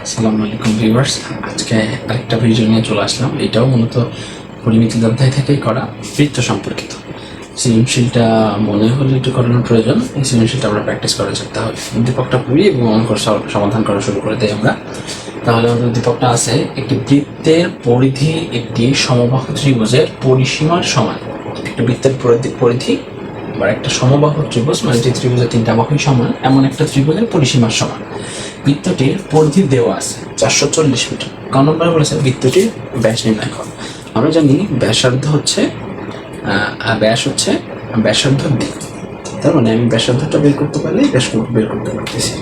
আসসালামু আলাইকুম ভিউয়ার্স, আজকে আরেকটা ভিডিও নিয়ে চলে আসলাম। এটাও মূলত পরিমিতির অধ্যায় থেকেই করা, বৃত্ত সম্পর্কিত। সৃজনশীলটা মনে হলে একটু করানোর প্রয়োজন। এই সৃজনশীলটা আমরা প্র্যাকটিস করে যেতে হবে। উদ্দীপকটা পড়ি এবং অঙ্ক সমাধান করা শুরু করে দিই আমরা। তাহলে আমাদের উদ্দীপকটা আছে, একটি বৃত্তের পরিধি একটি সমবাহু ত্রিভুজের পরিসীমার সমান। একটা বৃত্তের পরিধি বা একটা সমবাহু ত্রিভুজ, মানে যে ত্রিভুজের তিনটা বাহুই সমান, এমন একটা ত্রিভুজের পরিসীমার সমান। বৃত্তটির পরিধি দেওয়া আছে 440 মিটার। ক নম্বরে বলেছে বৃত্তটির ব্যাস নির্ণয় করো। আমরা জানি ব্যাসার্ধ হচ্ছে ব্যাসার্ধর দিক। তার মানে আমি ব্যাসার্ধটা বের করতে পারলে ব্যাসটুকু বের করতে পারতেছি।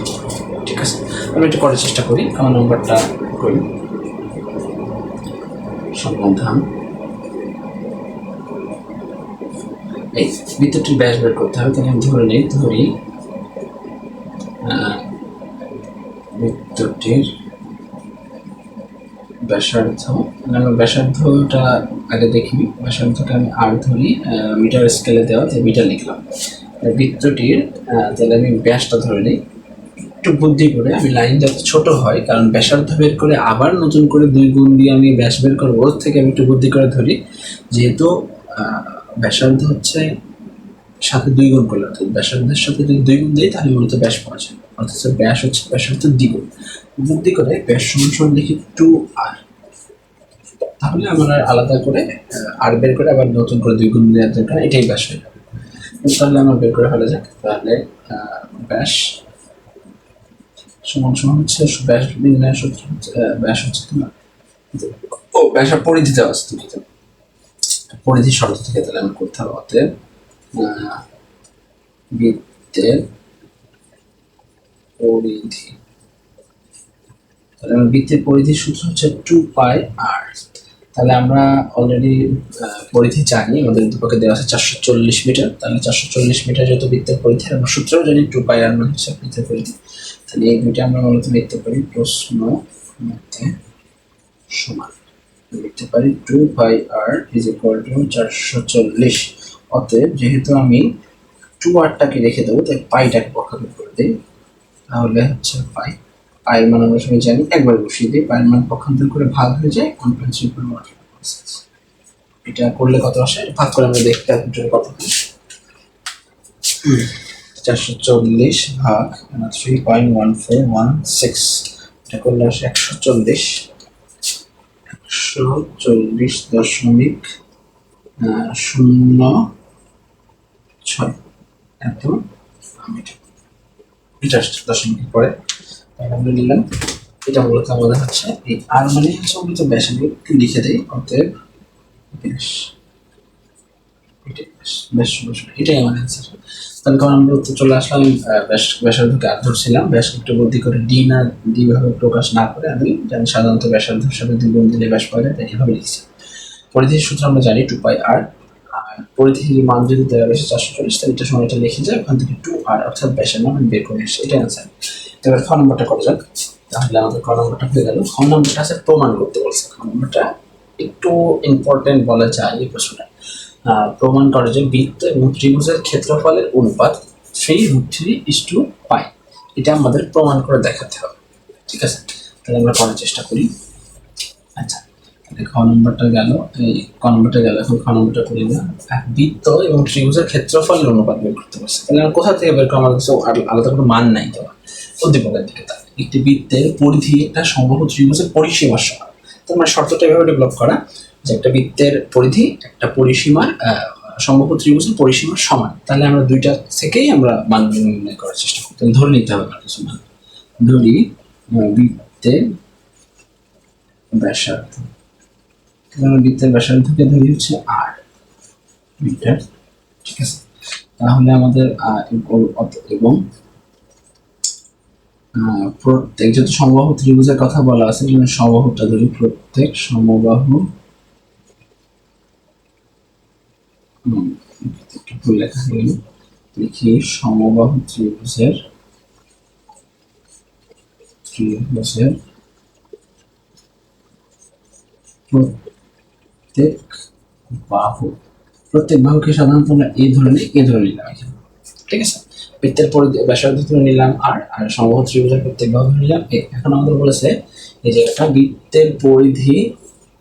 ঠিক আছে, আমি এটা করার চেষ্টা করি। আমার নম্বরটা করি সমাধান। এই বৃত্তটির ব্যাস বের করতে হবে, তাহলে আমি ধরি বৃত্তটির ব্যাসার্ধ, আমি ব্যাসার্ধটা আগে দেখি। ব্যাসার্ধটা আমি আর ধরি, মিটার স্কেলে দেওয়া, যে মিটার লিখলাম। বৃত্তটির তাহলে আমি ব্যাসটা ধরে নিই। একটু বুদ্ধি করে আমি লাইন যাতে ছোট হয়, কারণ ব্যাসার্ধ বের করে আবার নতুন করে 2 গুণ দিয়ে আমি ব্যাস বের করবো, ওর থেকে আমি একটু বুদ্ধি করে ধরি। যেহেতু ব্যাসার্ধ হচ্ছে সাথে 2 গুণ করলে, অর্থাৎ ব্যাসার্ধের সাথে যদি 2 গুণ দিই তাহলে মূলত ব্যাস পাওয়া যায়, অর্থাৎ ব্যাস হচ্ছে ব্যাসার্ধের দ্বিগুণ। বুদ্ধি করে ব্যাস সমান লিখি 2r। তাহলে আমার আলাদা করে আর বের করে আবার নতুন করে 2 গুণ দেওয়ার দরকার, এটাই ব্যাস হয়ে যাবে। তাহলে আমার বের করে ফেলা যাক। তাহলে ব্যাস সমান হচ্ছে ব্যাস নির্ণয় সূত্র হচ্ছে ব্যাস হচ্ছে তোমার ব্যাসের পরিধি দেওয়া আছে, দুঃখিত, পরিধি শর্ত থেকে তাহলে আমি করতে হবে। অতএব বৃত্তের পরিধি, তাহলে আমার বৃত্তের পরিধির সূত্র হচ্ছে 2πr। তাহলে আমরা অলরেডি পরিধি জানি, আমাদের উদ্দীপকে দেওয়া আছে 440 মিটার। তাহলে 440 মিটার যেহেতু বৃত্তের পরিধি, আমরা সূত্রও জানি 2πr মানে হচ্ছে বৃত্তের পরিধি। তাহলে এই দুইটা আমরা মূলত লিখতে পারি প্রশ্ন মধ্যে সমান, লিখতে পারি 2πr = 440। অতএব যেহেতু আমি 2rটাকে রেখে দেবো, তাই পাইটাকে পক্ষাঘাত করে দিই, তাহলে হচ্ছে পাই। পায়ের মান আমরা সবাই জানি, একবার বসিয়ে দিই। পায়ের মান পক্ষান্তর করে ভাগ হয়ে যায় 1.3. এটা করলে কত আসে, ভাগ করে আমরা দেখতে কত হয়। 440 ভাগ 3.1416, এটা করলে আসে 140, 140.06 এত মিটার দশমিক পরে আমরা নিলাম। এটা মূলত আমাদের হচ্ছে এই আর মানে হচ্ছে মূলত ব্যাস, আমি একটু লিখে দেই। অতএব ব্যাস, এটাই আমার অ্যান্সার। তাহলে কারণ আমরা উত্তর চলে আসলাম। ব্যাসার্ধকে আর ধরছিলাম, ব্যাস একটু বুদ্ধি করে ডি ভাবে প্রকাশ না করে আমি জানি সাধারণত ব্যাসার্ধের সাথে 2 গুণ দিলে ব্যাস পাওয়া যায়, তাই এভাবে লিখছি। পরিধির সূত্র আমরা জানি 2πr, আর পরিধির মান যদি দেওয়া রয়েছে 440, তাহলে এটা সময়টা লিখে যায়, ওখান থেকে 2r অর্থাৎ ব্যাসের মান বের করে এসে, এটা অ্যান্সার। এবার খ নম্বরটা করা যাক। তাহলে আমাদের খ নম্বরটা হয়ে গেল। খ নম্বরটা আছে প্রমাণ করতে বলছে। খ নম্বরটা একটু ইম্পর্টেন্ট বলা যায় এই প্রশ্নটা। প্রমাণ করে যে বৃত্ত এবং ত্রিভুজের ক্ষেত্রফলের অনুপাত 3√3:π। এটা আমাদের প্রমাণ করে দেখাতে হবে। ঠিক আছে, তাহলে আমরা করার চেষ্টা করি। আচ্ছা, খ নম্বরটা গেল, এখন খ নম্বরটা করি না। বৃত্ত এবং ত্রিভুজের ক্ষেত্রফলের অনুপাত বের করতে পারছে। তাহলে আমরা কোথা থেকে বের করবো, আমাদের কাছে আলাদা কোনো মান নাই দেওয়া। উদ্দীপকের দিকে তাহলে একটি বৃত্তের পরিধি একটা সমবাহু ত্রিভুজের পরিসীমার সমান। তো আমরা শর্তটা এভাবে ডেভেলপ করা যে একটা বৃত্তের পরিধি একটা পরিসীমার সমবাহু ত্রিভুজের পরিসীমার সমান। তাহলে আমরা দুইটা থেকেই আমরা মান নির্ণয় করার চেষ্টা করি। তাহলে ধরে নিতে হবে কিছু মান। ধরি বৃত্তের ব্যাসার্ধ, বৃত্তের ব্যাসার্ধকে ধরি হচ্ছে r মিটার। ঠিক আছে, তাহলে আমাদের এবং প্রত্যেক, যেহেতু সমবাহু ত্রিভুজের কথা বলা আছে, সমবাহুটা ধরি, প্রত্যেক সমবাহু, ভুল লেখা হয়নি, লিখি সমবাহু ত্রিভুজের প্রত্যেক বাহুকে সাধারণত আমরা এ ধরে নিলাম এখানে। ঠিক আছে, বৃত্তের ব্যাসার্ধ ধরে নিলাম আর সমবাহু ত্রিভুজের প্রত্যেক বাহু ধরে নিলাম এ। এখন আমাদের বলেছে এই যে একটা বৃত্তের পরিধি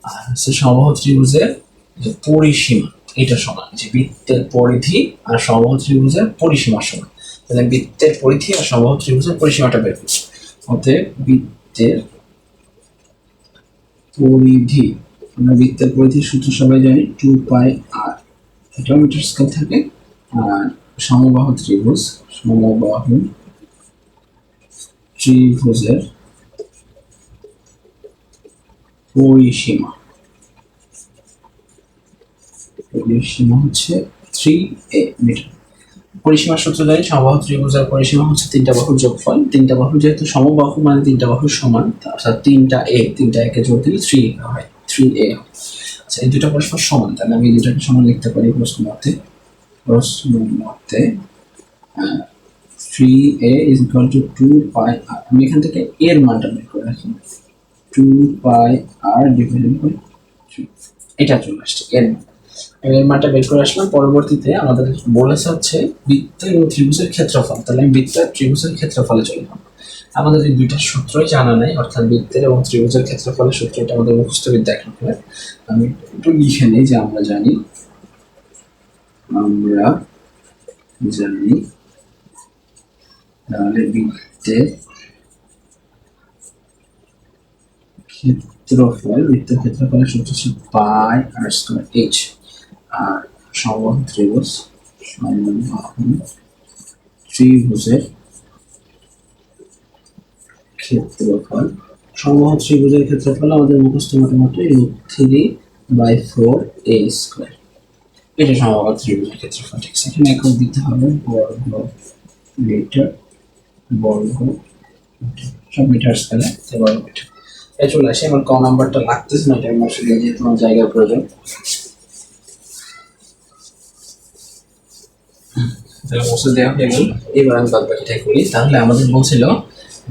আর হচ্ছে সমবাহু ত্রিভুজের যে পরিসীমা এটা সমান, যে বৃত্তের পরিধি আর সমবাহু ত্রিভুজের পরিসীমা সমান। তাহলে বৃত্তের পরিধি আর সমবাহু ত্রিভুজের পরিসীমাটা বের করছি। অতএব বৃত্তের পরিধি, আমরা বৃত্তের পরিধির সূত্র সবাই জানি 2πr, এটা মিটার স্কয়ার থাকে। আর সমবাহু ত্রিভুজের পরিসীমা হচ্ছে 3a মিটার। পরিসীমার সূত্র জানি, সমবাহু ত্রিভুজের পরিসীমা হচ্ছে তিনটা বাহুর যোগফল। তিনটা বাহু যেহেতু সমবাহু মানে তিনটা বাহুর সমান, অর্থাৎ তিনটা একে যোগ দিলে 3 হয়, 3a হয়। আচ্ছা, এই দুটো পরস্পর সমান, তাহলে আমি এই দুটাকে সমান লিখতে পারি প্রশ্ন মতে 3a is equal to 2πr। আমি এখান থেকে এর মানটা বের করে রাখি, 2πr ডিভাইডেড বাই 3, এটা চলে আসছে এর মান। এর মানটা বের করে আসলাম। পরবর্তীতে আমাদের বলেছে হচ্ছে বৃত্ত এবং ত্রিভুজের ক্ষেত্রফল, তাহলে আমি বৃত্ত আর ত্রিভুজের ক্ষেত্রফলে চলে যাব। আমাদের এই দুইটা সূত্রই জানা নাই, অর্থাৎ বৃত্তের এবং ত্রিভুজের ক্ষেত্রফলের সূত্র, এটা আমাদের মুখস্থ বিদ্যা এখন করে। আমি একটু লিখে নিই যে আমরা জানি তাহলে বৃত্তের ক্ষেত্রফলের সূত্র হচ্ছে পাই আর স্কয়ার এইচ। আর সমবাহু ত্রিভুজের ক্ষেত্রফল, সমবাহু ত্রিভুজের ক্ষেত্রফল আমাদের মুখস্থ মোটামুটি √3/4a স্কয়ার। এটা সমবাহু ত্রিভুজের ক্ষেত্রফল। ঠিক আছে, এখানে একক দিতে হবে বর্গ মিটার, বর্গ সব মিটার স্কেলে বর্গ মিটার। এই চলে আসে। আমার ক নাম্বারটা লাগতেছে না, এটা আমি আসলে যেহেতু আমার জায়গার প্রয়োজন। তাহলে মুছে দেওয়া হয়ে গেল। এবার আমি বাদ বাকিটাই করি। তাহলে আমাদের বলছিল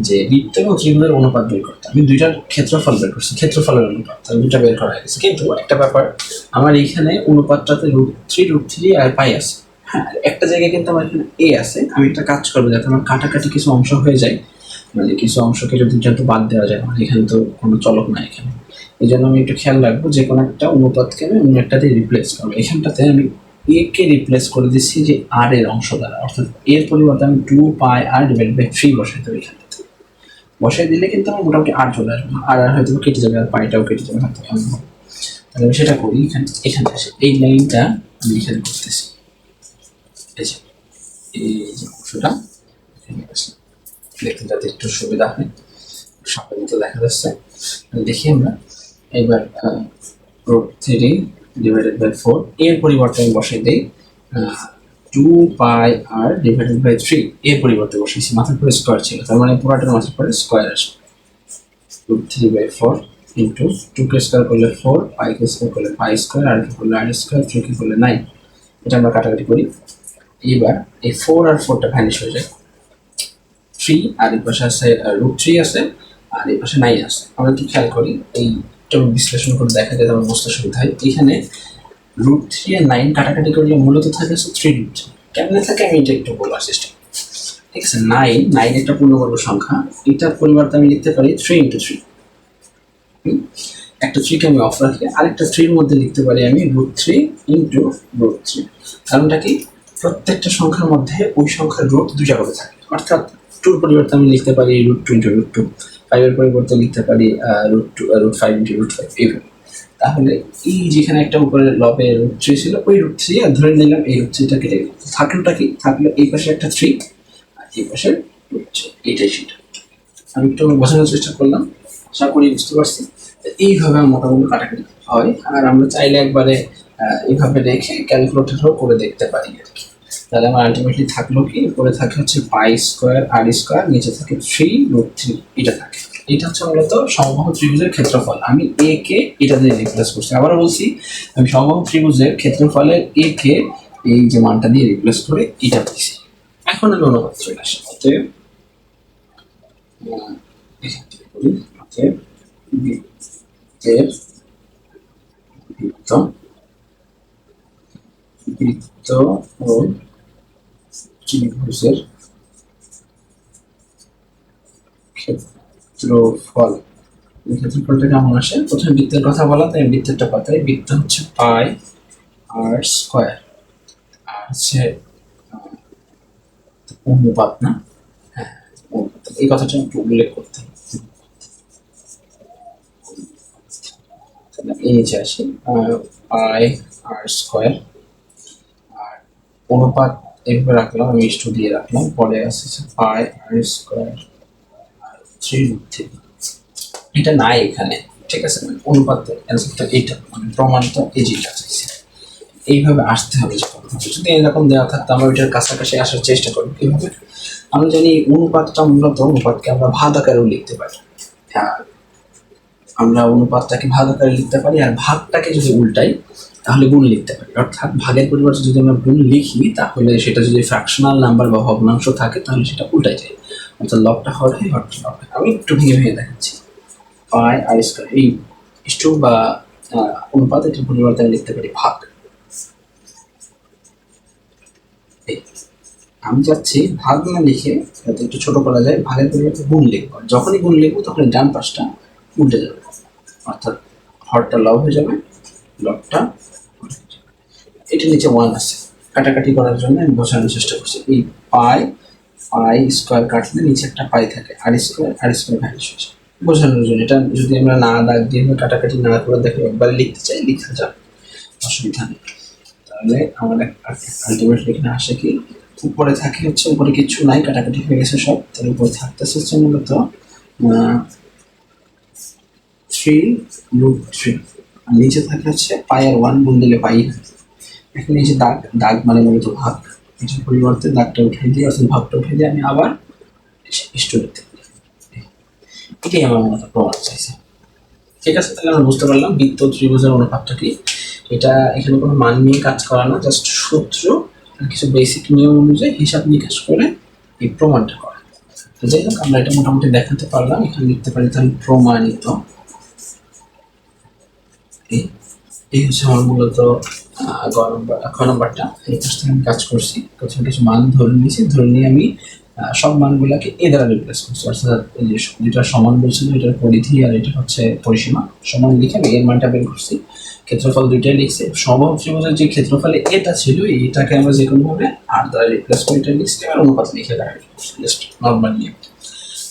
যে বৃত্ত এবং ত্রিভুজের অনুপাত বের করতে, আমি দুইটার ক্ষেত্রফল বের করছি, ক্ষেত্রফলের অনুপাত, তাহলে দুইটা বের করা হয়ে গেছে। কিন্তু একটা ব্যাপার, আমার এইখানে অনুপাতটাতে √3 আর পাই আছে। হ্যাঁ, একটা জায়গায় কিন্তু আমার এখানে এ আছে। আমি একটা কাজ করবো যাতে আমার কাটাকাটি কিছু অংশ হয়ে যায়, মানে কিছু অংশকে যদি যেহেতু বাদ দেওয়া যায়, মানে এখানে তো কোনো চলক নাই এখানে। এই জন্য আমি একটু খেয়াল রাখবো যে কোনো একটা অনুপাতকে আমি অন্য একটা দিয়ে রিপ্লেস করবো। এখানটাতে আমি এ কে রিপ্লেস করে দিচ্ছি যে আর এর অংশ দ্বারা, অর্থাৎ এর পরিবর্তে আমি 2πr ডিভাইডেড বাই 3 বসাই দেবো। এখানটাতে বসাই দিলে কিন্তু আমার মোটামুটি আর চলে আসবে, আর হয়তো কেটে যাবে, আর পাইটাও কেটে যাবে হয়তো। তাহলে আমি সেটা করি। এখানে আসে এই লাইনটা আমি এখানে করতেছি, এই যে অংশটা এখানে আসে, দেখতে যাতে একটু সুবিধা হয়, সাপের মতো দেখা যাচ্ছে। দেখি আমরা এবার √3 ডিভাইডেড বাই 4 এর পরিবর্তে আমি বসাই দিই 2πr ডিভাইডেড বাই 3, এর পরিবর্তে বসেছি, মাথার পরে স্কোয়ার ছিল, তার মানে পুরাটার মাথার পরে স্কোয়ার আসবে। √3/4 ইন্টু 2 কে স্কোয়ার করলে 4, পাই কে স্কোয়ার করলে পাই স্কোয়ার, আর কে করলে আর স্কোয়ার, 3 কে করলে 9। এটা আমরা কাটাকাটি করি। এবার এই 4 আর 4টা ভ্যানিশ হয়ে যায়, 3 আর এই পাশে আছে √3 আছে, আর এই পাশে 9 আছে। আমরা একটু খেয়াল করি, এইটা বিশ্লেষণ করে দেখা যায় আমার বুঝতে সুবিধা হয়। এখানে √3 আর 9 কাটাকাটি করলে মূলত থাকে হচ্ছে 3√3। কেমনে থাকে আমি এটা একটু বলার চেষ্টা করি। ঠিক আছে, 9 একটা পূর্ণবর্গ সংখ্যা, এটার পরিবর্তে আমি লিখতে পারি 3 × 3। একটা 3 কে আমি অফ রাখি, আরেকটা 3 এর মধ্যে লিখতে পারি আমি √3 × √3। কারণটা কি, প্রত্যেকটা সংখ্যার মধ্যে ওই সংখ্যার রুট দুইটা করে থাকে, অর্থাৎ 2 পরিবর্তে আমি লিখতে পারি √2 × √2, 5 এর পরিবর্তে লিখতে পারি √5 × √5, এইভাবে। তাহলে এই যেখানে একটা উপরে লবে √3 ছিল, ওই √3 আর ধরে নিলাম এই √3টা কেটে গেল, থাকলোটা কি, থাকলো এই পাশে একটা 3 আর এই পাশে √3, এইটাই সেটা। আমি একটু বোঝানোর চেষ্টা করলাম, আশা করি বুঝতে পারছি। এইভাবে মোটামুটি কাটাকাটি হয়। আর আমরা চাইলে একবারে এইভাবে রেখে ক্যালকুলেটরও করে দেখতে পারি আর কি। তাহলে আমার আলটিমেটলি থাকলো কি, উপরে থাকে হচ্ছে পাই স্কোয়ার আর স্কোয়ার, নিচে থাকে 3√3, এটা থাকে। এটা হচ্ছে মূলত সমবাহু ত্রিভুজের ক্ষেত্রফল। আমি এ কে এটা দিয়ে রিপ্লেস করছি। আবারও বলছি, আমি সমবাহু ত্রিভুজের ক্ষেত্রফলের এ কে এই যে মানটা দিয়ে রিপ্লেস করে এটা দিচ্ছি। এখন আমি অনুপাত চলে আসি। অতএব এখান থেকে করি, অতএব বৃত্ত ও ত্রিভুজের ক্ষেত্রফল ক্ষেত্রফলটা কেমন আসে? প্রথমে বৃত্তের কথা বলা, তাই বৃত্তেরটা পাতায় বৃত্ত হচ্ছে পাই আর স্কোয়ার, আর হচ্ছে অনুপাত না? হ্যাঁ, এই কথাটা একটু উল্লেখ করতে হবে। এই নিচে আসি পাই আর স্কোয়ার, আর অনুপাত এভাবে রাখলাম, আমি ইস্টু দিয়ে রাখলাম, পরে আসছে পাই আর স্কোয়ার আর 3√3। এটা নাই এখানে, ঠিক আছে? মানে অনুপাতের অ্যান্সারটা এইটা, মানে প্রমাণটা এই যেটা চাইছে এইভাবে আসতে হবে। যদি এরকম দেওয়া থাকতো আমরা ওইটার কাছাকাছি আসার চেষ্টা করি। কিভাবে? আমরা জানি অনুপাতটা মূলত অনুপাতকে আমরা ভাগ আকারেও লিখতে পারি। হ্যাঁ, আমরা অনুপাতটাকে ভাগ আকারে লিখতে পারি, আর ভাগটাকে যদি উল্টাই তাহলে গুণ লিখতে পারি। অর্থাৎ ভাগের পরিবর্তে যদি আমরা গুণ লিখি তাহলে সেটা যদি ফ্র্যাকশনাল নাম্বার বা ভগ্নাংশ থাকে তাহলে সেটা উল্টাই যায়, অর্থাৎ লবটা হয় হরটা লব। আমি একটু ভেঙে ভেঙে দেখাচ্ছি। পাই আর স্কয়ার, এই ইস্টু বা অনুপাত, এটার পরিবর্তে আমি লিখতে পারি ভাগ। আমি চাচ্ছি ভাগ না লিখে যাতে একটু ছোট করা যায়, ভাগের পরিবর্তে গুণ লিখবো। যখনই গুণ লিখবো তখন ডান পাশটা উল্টে যাবে, অর্থাৎ হরটা লব হয়ে যাবে, লবটা এটা নিচে 1 আছে। কাটাকাটি করার জন্য আমি বোঝানোর চেষ্টা করছি। এই পাই পাই স্কোয়ার কাটলে নিচে একটা পাই থাকে, আর স্কোয়ার ভ্যানিশ হয়েছে বোঝানোর জন্য। এটা যদি আমরা না দাগ দিয়ে কাটাকাটি না করে দেখে একবার লিখতে চাই, লিখতে যাবে, অসুবিধা নেই। তাহলে আমাদের আলটিমেটলি এখানে আসে কি, উপরে থাকে হচ্ছে, উপরে কিছু নাই, কাটাকাটি হয়ে গেছে সব, তার উপরে থাকতেছে হচ্ছে মূলত 3√3, আর নিচে থাকে হচ্ছে পাই আর 1 গুণ দিলে পাই। এখানে এই যে দাগ, দাগ মানে মূলত ভাগ, এটার পরিবর্তে দাগটা উঠে দিয়ে অর্থাৎ ভাগটা উঠে দিয়ে আমি আবার ইস্টু লিখতে পারি। এটাই আমার মূলত প্রমাণ চাইছে। ঠিক আছে, তাহলে আমরা বুঝতে পারলাম বৃত্ত ত্রিভুজের অনুপাতটা কি। এটা এখানে কোনো মান নিয়ে কাজ করা না, জাস্ট সূত্র আর কিছু বেসিক নিয়ম অনুযায়ী হিসাব নিকাশ করে এই প্রমাণটা করা। তো যাই হোক, আমরা এটা মোটামুটি দেখাতে পারলাম। এখানে লিখতে পারি তাহলে প্রমাণিত। এই হচ্ছে আমার মূলত খ নম্বরটা। এই পাশ থেকে আমি কাজ করছি, প্রথমে কিছু মান ধরে নিয়েছি, ধরে নিয়ে আমি সব মানগুলোকে এ দ্বারা রিপ্লেস করছি। অর্থাৎ এই যে যেটা সমান বলছিল এটার পরিধি আর এটা হচ্ছে পরিসীমা, সমান লিখে আমি এর মানটা বের করছি। ক্ষেত্রফল দুইটাই লিখছি। সমবাহু ত্রিভুজের যে ক্ষেত্রফলে এটা ছিল এটাকে আমরা যে কোনোভাবে আর দ্বারা রিপ্লেস করে এটা লিখছি, আর অনুপাত লিখে রাখি জাস্ট নর্মাল নিয়ম।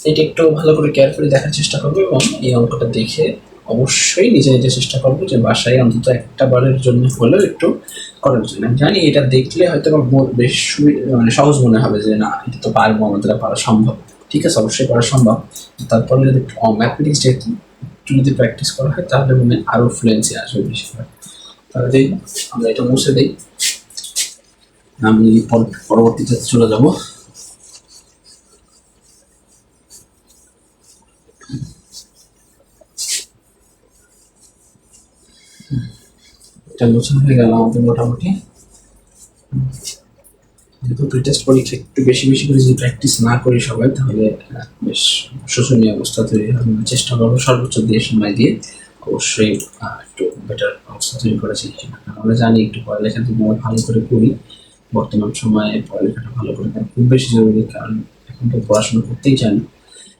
এটা একটু ভালো করে কেয়ারফুলি দেখার চেষ্টা করবো এবং এই অঙ্কটা দেখে অবশ্যই নিজে নিজে চেষ্টা করবো যে বাসায় অন্তত একটা বারের জন্য হলেও একটু করার জন্য। আমি জানি এটা দেখলে হয়তো বেশ মানে সহজ মনে হবে যে না এটা তো পারবো, আমাদের পারা সম্ভব। ঠিক আছে, অবশ্যই পারা সম্ভব। তারপরে যদি ম্যাথমেটিক্স যেহেতু একটু যদি প্র্যাকটিস করা হয় তাহলে মনে আরও ফ্লুয়েন্সি আসবে বেশিরভাগ। তাহলে আমরা এটা মুছে দিই, আমি পরবর্তীতে চলে যাব। এটা মোছানো হয়ে গেল আমাদের মোটামুটি। যেহেতু টেস্ট পরীক্ষা একটু বেশি বেশি করে যদি প্র্যাকটিস না করি সবাই তাহলে বেশ শোচনীয় অবস্থা তৈরি হবে। চেষ্টা করবো সর্বোচ্চ দিয়ে সময় দিয়ে অবশ্যই একটু বেটার অবস্থা তৈরি করার চেষ্টা করবো। আমরা জানি একটু পড়ালেখা যদি আমরা ভালো করে করি, বর্তমান সময়ে পড়ালেখাটা ভালো করে করা খুব বেশি জরুরি, কারণ এখন তো পড়াশোনা করতেই চান,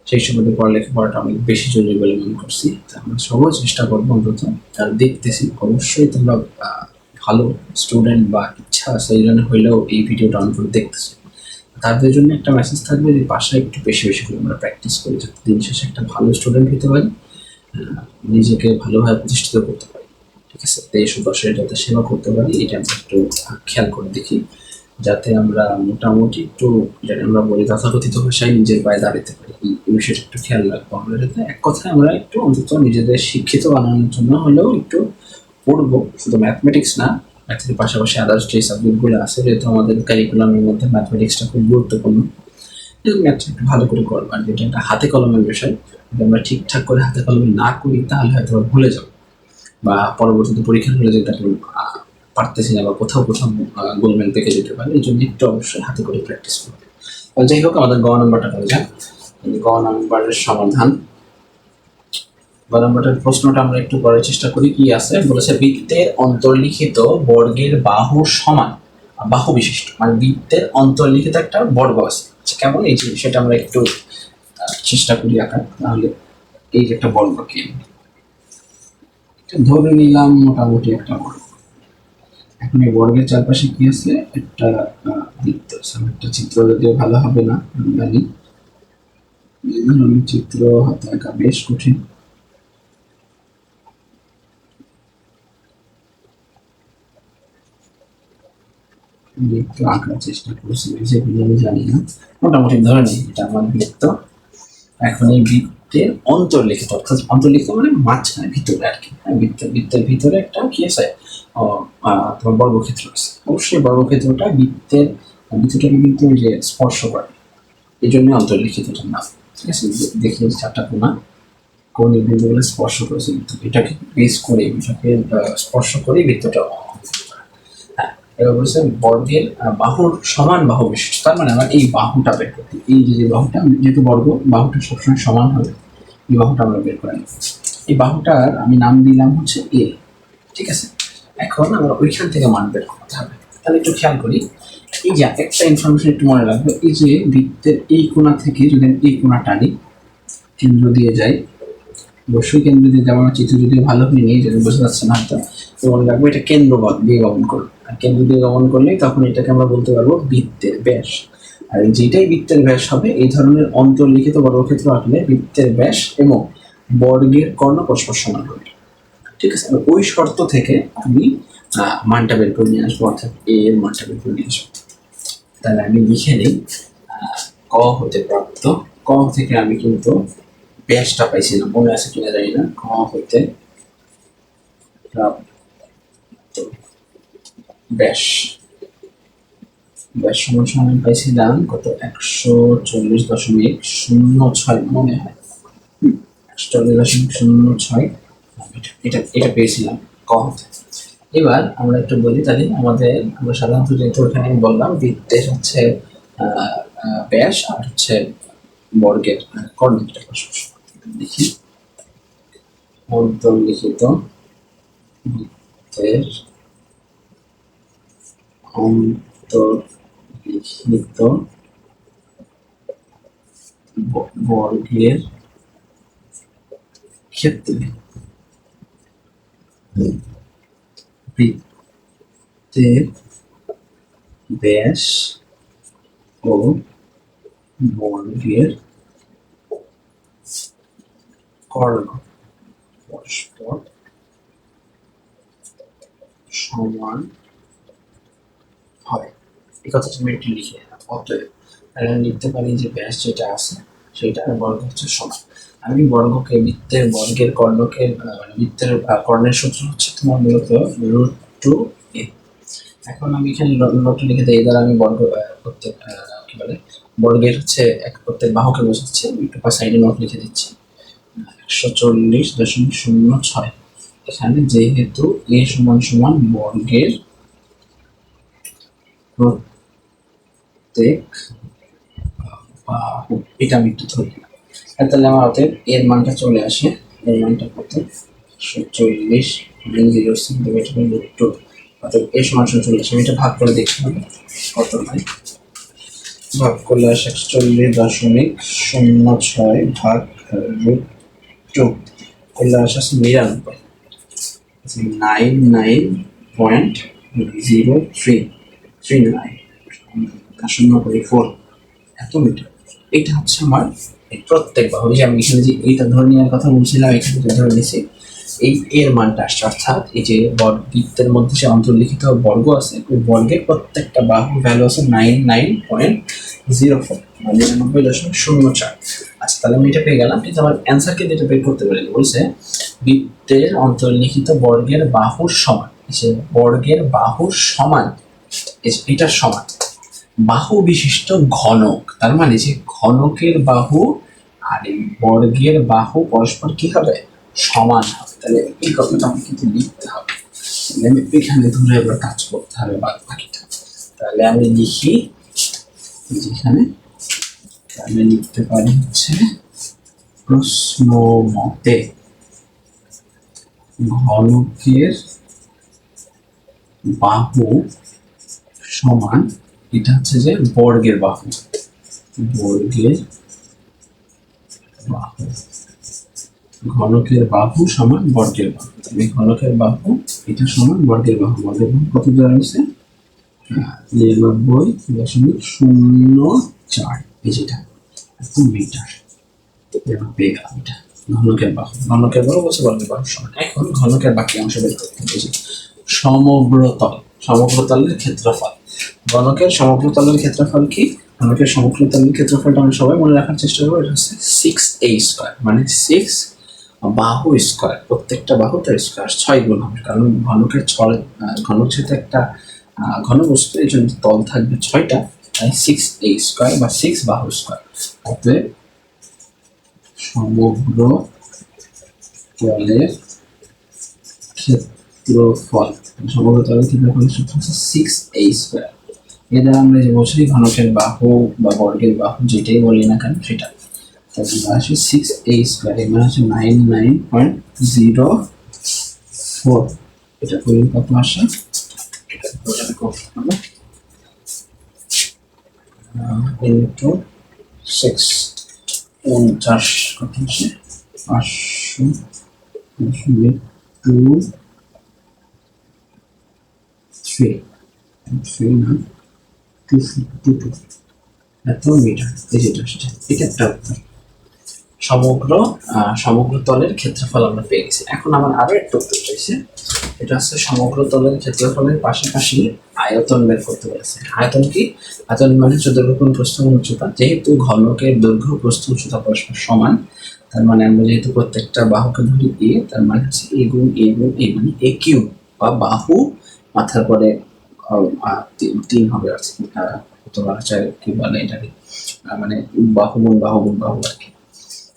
সেই সময় পড়ালেখা করাটা অনেক বেশি জরুরি বলে মনে করছি। তা আমরা সবাই চেষ্টা করবো অন্তত, আর দেখতেছি অবশ্যই তোমরা ভালো স্টুডেন্ট বা ইচ্ছা আছে এই জন্য হইলেও এই ভিডিওটা অন করে দেখতেছে। তাদের জন্য একটা মেসেজ থাকবে যে বাসায় একটু বেশি বেশি করে আমরা প্র্যাকটিস করি, যাতে দিন শেষে একটা ভালো স্টুডেন্ট হতে পারি, নিজেকে ভালোভাবে প্রতিষ্ঠিত করতে পারি। ঠিক আছে, দেশ ও দশের যাতে সেবা করতে পারি এটা আমরা একটু খেয়াল করে দেখি, যাতে আমরা মোটামুটি একটু, যাতে আমরা বলি তথাকথিত ভাষায় নিজের পায়ে দাঁড়াতে পারি। এই বিষয়টা একটু খেয়াল রাখবো আমরা, যাতে এক কথায় আমরা একটু অন্তত নিজেদের শিক্ষিত বানানোর জন্য হলেও একটু পড়বো। শুধু ম্যাথমেটিক্স না, ম্যাথের পাশাপাশি আদার্স যে সাবজেক্টগুলো আছে, যেহেতু আমাদের কারিকুলামের মধ্যে ম্যাথমেটিক্সটা খুব গুরুত্বপূর্ণ, ম্যাথটা একটু ভালো করে করবো। আর যেটা একটা হাতে কলমের বিষয়, যদি আমরা ঠিকঠাক করে হাতে কলমে না করি তাহলে হয়তো ভুলে যাবো, বা পরবর্তীতে পরীক্ষার হলে যেটা পারতেছি না বা কোথাও কোথাও গোলমেল পেকে যেতে পারে। এই জন্য একটু অবশ্যই হাতে করে প্র্যাকটিস করবে। যাই হোক, আমাদের গ নম্বরটা করা যাক। গ নম্বরের সমাধান, গ নম্বরের প্রশ্নটা আমরা একটু করার চেষ্টা করি। কি আছে বলেছে, বৃত্তের অন্তর্লিখিত বর্গের বাহু সমান, বাহু বিশিষ্ট, মানে বৃত্তের অন্তর্লিখিত একটা বর্গ আছে। কেমন এই যে সেটা আমরা একটু চেষ্টা করি আঁকার। তাহলে এই যে একটা বর্গ কেন্দ্র, ধরে নিলাম মোটামুটি একটা বর্গ। এখন এই বর্গের চারপাশে কি আছে, একটা বৃত্ত আছে। একটা চিত্র যদিও ভালো হবে না, আমি জানি এই ধরনের চিত্র হাতে আঁকা বেশ কঠিন। বৃত্ত আঁকার চেষ্টা করছি, যেগুলো আমি জানি না, মোটামুটি ধরে নিই এটা আমার বৃত্ত। এখন এই বৃত্তের অন্তর্লিখিত, অর্থাৎ অন্তর্লিখিত মানে মাঝখানে, ভিতরে আর কি, বৃত্তের ভিতরে একটা কি আছে, তোমার বর্গক্ষেত্র আছে। অবশ্যই বর্গক্ষেত্রটা বৃত্তটাকে কিন্তু যে স্পর্শ করে, এই জন্য অন্তর্লিখিতটার নাম। ঠিক আছে, দেখি চারটা কোণা, কোন এই বিন্দুগুলো স্পর্শ করেছে, এটাকে বেস করে, এটাকে স্পর্শ করে বৃত্তটা। হ্যাঁ, এবার বলছে বর্গের বাহুর সমান বাহু বিশিষ্ট, তার মানে আমার এই বাহুটা বের করতে, এই যে বাহুটা, যেহেতু বর্গ বাহুটা সবসময় সমান হবে, এই বাহুটা আমরা বের করে নেব। এই বাহুটার আমি নাম দিলাম হচ্ছে এ। ঠিক আছে, এখন আমরা ওইখান থেকে মান বের করতে হবে। তাহলে একটু খেয়াল করি, এই যে একটা ইনফরমেশন একটু মনে রাখবো, এই যে বৃত্তের এই কোণা থেকে যদি আমি এই কোণা টানি, কেন্দ্র দিয়ে যাই, অবশ্যই কেন্দ্র দিয়ে যাবো, আমার চিত্র যদি ভালো হয়নি, যদি বোঝা যাচ্ছে না হয়তো, তো মনে রাখবো এটা কেন্দ্র দিয়ে গমন করবে। আর কেন্দ্র দিয়ে গমন করলে তখন এটাকে আমরা বলতে পারবো বৃত্তের ব্যাস। আর যেটাই বৃত্তের ব্যাস হবে, এই ধরনের অন্তর্লিখিত বর্গক্ষেত্র আঁকলে বৃত্তের ব্যাস এবং বর্গের কর্ণ পরস্পর সমান হবে। ঠিক আছে, ওই শর্ত থেকে আমি মানটা বের করে নিয়ে আসবো, অর্থাৎ এ এর মানটা বের করে নিয়ে আসবো। তাহলে আমি লিখে নিই, ক হতে প্রাপ্ত, ক থেকে আমি কিন্তু ব্যাসটা পাইছিলাম, মনে আছে কিনা জানি না, ক হতে প্রাপ্ত ব্যাস, ব্যাস সমান সমান পাইছিলাম কত, 140.06 মনে হয়, 140.06, এটা এটা পেয়েছিলাম ক হতে। এবার আমরা একটু বলি, তাহলে আমরা সাধারণত যেহেতু এখানে আমি বললাম বৃত্তের হচ্ছে ব্যাস আর হচ্ছে বর্গের কর্ণটা দেখি, অন্তর্লিখিত বৃত্তের অন্তর্লিখিত বর্গের ক্ষেত্রে বৃত্তের ব্যাস ও বর্গের কর্ণ পরস্পর সমান হয়। এই কথাটা আমি একটু লিখে, অতএব লিখতে পারি যে ব্যাস যেটা আছে সেটা বর্গ হচ্ছে সমান। আমি বর্গকে, বৃত্তের বর্গের কর্ণকে, মানে বৃত্তের কর্ণের সূত্র হচ্ছে তোমার মূলত √2a। এখন আমি এখানে নোটটা লিখে দিই, দ্বারা আমি বর্গ প্রত্যেক কি বলে বর্গের হচ্ছে প্রত্যেক বাহুকে বোঝাচ্ছে, একটু সাইডে নোট লিখে দিচ্ছি, 140.06। এখানে যেহেতু এ সমান সমান বর্গের প্রত্যেক বাহু, এটা আমি একটু ধরি, তাহলে আমার অতএব এর মানটা চলে আসে, এর মানটা কত, 140.06 অর্থাৎ এ সমান 40। আমি এটা ভাগ করে দেখতে হবে কত হয়, ভাগ করলে আসে 41.06 ভাগ √2 করলে আসে 99.0339 এত মিটার। এটা হচ্ছে আমার প্রত্যেক বাহু, যে আমি এখানে যে এইটা ধরে নেওয়ার কথা বলছিলাম, এখানে যে ধরে নিয়েছি, এই এর মানটা আসছে, অর্থাৎ এই যে বৃত্তের মধ্যে যে অন্তর্লিখিত বর্গ আছে, ওই বর্গের প্রত্যেকটা বাহুর ভ্যালু আছে 99.04, 99.04। আচ্ছা, তাহলে আমি এটা পেয়ে গেলাম, কিন্তু আমার অ্যান্সারকে যেটা বের করতে পারি, বলছে বৃত্তের অন্তর্লিখিত বর্গের বাহুর সমান, যে বর্গের বাহুর সমান, এটার সমান বাহু বিশিষ্ট ঘনক, তার মানে যে ঘনকের বাহু আর এই বর্গের বাহু পরস্পর কি হবে, সমান হবে। তাহলে এই কথাটা আমাকে কিন্তু লিখতে হবে, তাহলে আমি এখানে ধরে এবার কাজ করতে হবে বাদ বাকিটা। তাহলে আমি লিখি যেখানে, তাহলে লিখতে পারি হচ্ছে প্রশ্ন মতে ঘনকের বাহু সমান, এটা হচ্ছে যে বর্গের বাহু, বর্গের বাহু ঘনকের বাহু সমান বর্গের বাহু। তাহলে ঘনকের বাহু এটা সমান বর্গের বাহু। বর্গের বাহু কত দেওয়া হয়েছে? 99.04, এই যেটা এত মিটার। এবার পেয়ে গেলাম এটা ঘনকের বাহু। ঘনকের বাহু বলছে বর্গের বাহু সমান। এখন ঘনকের বাকি অংশ বের করতে হবে। সমগ্রতল, সমগ্রতলের ক্ষেত্রফল। ঘনকের সমগ্রতলের ক্ষেত্রফল কি? ঘনকের সমগ্রতলের ক্ষেত্রফলটা আমরা সবাই মনে রাখার চেষ্টা করবো। এটা হচ্ছে 6a², মানে 6 বাহু স্কোয়ার। প্রত্যেকটা বাহু তার স্কোয়ার 6 গুণ হবে, কারণ ঘনকের ঘনক যেহেতু একটা ঘনবস্তু, এই জন্য তল থাকবে 6টা, তাই 6a² বা 6 বাহু স্কোয়ার। অতএব সমগ্র তলের ক্ষেত্রফল, সমগ্র তলের ক্ষেত্রফলের সূত্র হচ্ছে 6a²। এ দ্বারা আমরা যে বলছি ঘনকের বাহু বা বর্গের বাহু যেটাই বলি না কেন সেটা, তাহলে আসে 6a², এর মানে হচ্ছে 99.04। এটা করলে কত আসে? ইন্টু 6, 50 কত আসে? 500.3 না 2 এত মিটার। এই যেটা আসছে এটা একটা উত্তর। সমগ্র তলের ক্ষেত্রফল আমরা পেয়ে গেছি। এখন আমার আরো একটা উত্তর চাইছে, এটা হচ্ছে সমগ্র তলের ক্ষেত্রফলের পাশাপাশি আয়তন বের করতে বলেছে। আয়তন কি? আয়তন মানে হচ্ছে দৈর্ঘ্য গুণ প্রস্থ গুণ উচ্চতা। যেহেতু ঘনকের দৈর্ঘ্য প্রস্থ উচ্চতা পরস্পর সমান, তার মানে আমরা যেহেতু প্রত্যেকটা বাহুকে ধরি এ, তার মানে হচ্ছে এ গুণ এ গুণ এ, মানে এ কিউব, বা বাহু মাথার পরে 3 হবে আর কি। তোমার হচ্ছে কি বলে এটাকে, মানে বাহু গুণ বাহু গুণ বাহু আর কি।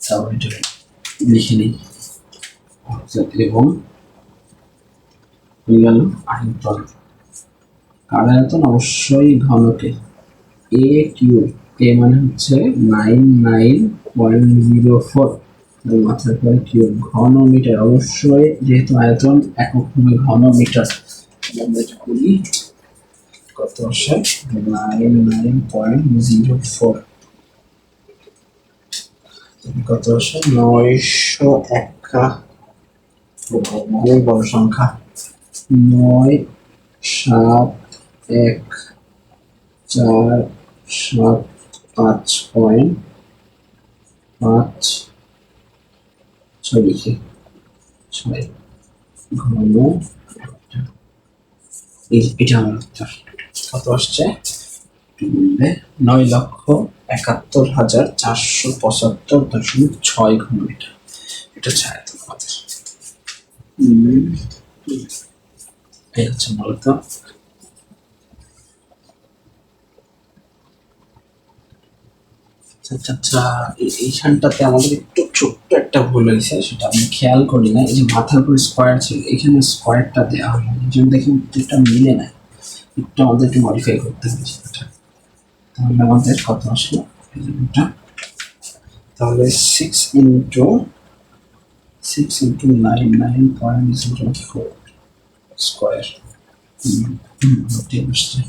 তাহলে এটাকে লিখে নিই, এবং হয়ে গেল আয়তন। কার আয়তন? অবশ্যই ঘনকে। এ কিউব, এ মানে হচ্ছে 99.04, মাথার পরে কিউব, ঘন মিটার। অবশ্যই যেহেতু আয়তন একক হবে ঘন মিটার, আমরা এটা করি কত আসে? 99.04, কত আসে? 951, বড় সংখ্যা 9,715.56 লিখি 6 ঘন। এটা আমার উত্তর। কত আসছে? 9,71,475.6 ঘন মিটার। এটা হচ্ছে আয়তন আমাদের। এই হচ্ছে মূলত আচ্ছা, এইখানটাতে আমাদের একটু ছোট্ট একটা ভুল হয়েছে, সেটা আমি খেয়াল করি না। এই যে মাথার উপর স্কোয়ার ছিল, এখানে স্কোয়ারটা দেওয়া হয়নি, এই জন্য দেখি উত্তরটা মিলে না। একটু আমাদের একটু মডিফাই করতে হবে সেটা। তাহলে আমাদের কত আসলো? তাহলে 6 into 99.04 স্কোয়ার। আসছে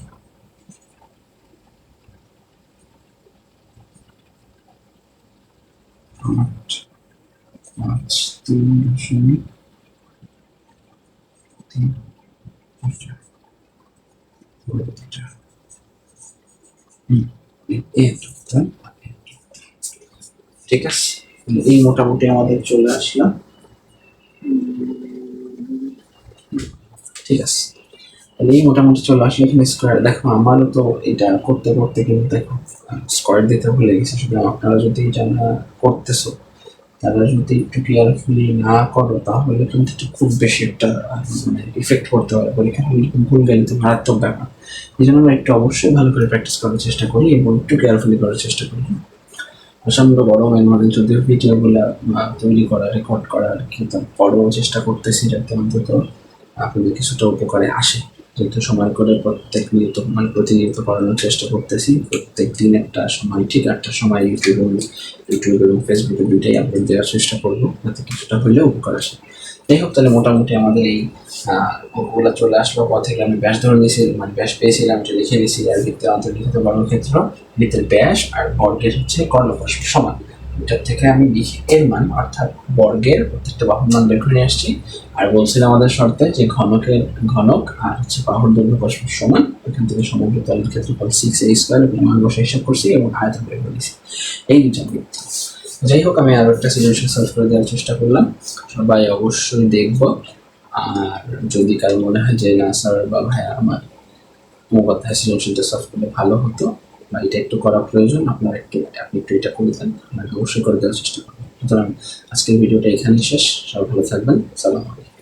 8.3। ঠিক আছে, এই মোটামুটি আমাদের চলে আসলাম। ঠিক আছে, তাহলে এই মোটামুটি চলে আসলে এখানে স্কোয়ার। দেখো আমারও তো এটা করতে করতে কিন্তু দেখো স্কোয়ার দিতে ভুলে গেছি। সুতরাং আপনারা যদি জানা করতেছো, তারা যদি একটু কেয়ারফুলি না করো, তাহলে কিন্তু এটা খুব বেশি একটা মানে ইফেক্ট করতে পারে পরীক্ষা। ভুল গেলে তো মারাত্মক ব্যাপার। এই জন্য আমরা একটু অবশ্যই ভালো করে প্র্যাকটিস করার চেষ্টা করি এবং একটু কেয়ারফুলি করার চেষ্টা করি। প্রচন্ড গরম, এর মধ্যে যদিও ভিডিওগুলো তৈরি করা, রেকর্ড করা আর কি, তারপরেও চেষ্টা করতেছি যাতে অন্তত আপনাদের কিছুটা উপকারে আসে। যেহেতু সময় করে প্রতিনিয়ত করানোর চেষ্টা করতেছি, প্রত্যেক দিন একটা সময়, ঠিক একটা সময় ইউটিউব এবং ফেসবুকে দুইটাই আপলোড দেওয়ার চেষ্টা করবো, যাতে কিছুটা হলেও উপকার আসে। যাই হোক, তাহলে মোটামুটি আমাদের এই ওগুলো চলে আসলো। থেকে আমি ব্যাস ধরে নিয়েছি, মানে ব্যাস পেয়েছিলাম, এটা লিখে নিয়েছি। আর ভিত্তির অন্তর্লিখিত বর্গক্ষেত্র, ভিত্তির ব্যাস আর বর্গের হচ্ছে কর্ণপ্রস্থ সমান। এটার থেকে আমি লিখে এর মান অর্থাৎ বর্গের প্রত্যেকটা বাহুর মান বের করে নিয়ে আসছি। আর বলছিলাম আমাদের শর্তে যে ঘনক আর হচ্ছে বাহুর দৈর্ঘ্য পরস্পর সমান, এখান থেকে সমগ্র তলের ক্ষেত্রফল 6a² এবং মান বসে হিসাব করছি এবং আয়তন বের করে দিয়েছি। এই দুটো আমি, যাই হোক আমি আরো একটা সলিউশন সলভ করে দেওয়ার চেষ্টা করলাম, সবাই অবশ্যই দেখবো। আর যদি কারো মনে হয় যে না স্যার বা ভাইয়া আমার কথায় সৃজনশীলটা সলভ করলে ভালো হতো বা এটা একটু করা প্রয়োজন, আপনি একটু এটা করে দেন, আপনাকে অবশ্যই করে দেওয়ার চেষ্টা করবেন। সুতরাং আজকের ভিডিওটা এখানেই শেষ। সবাই ভালো থাকবেন। সালাম আলাইকুম।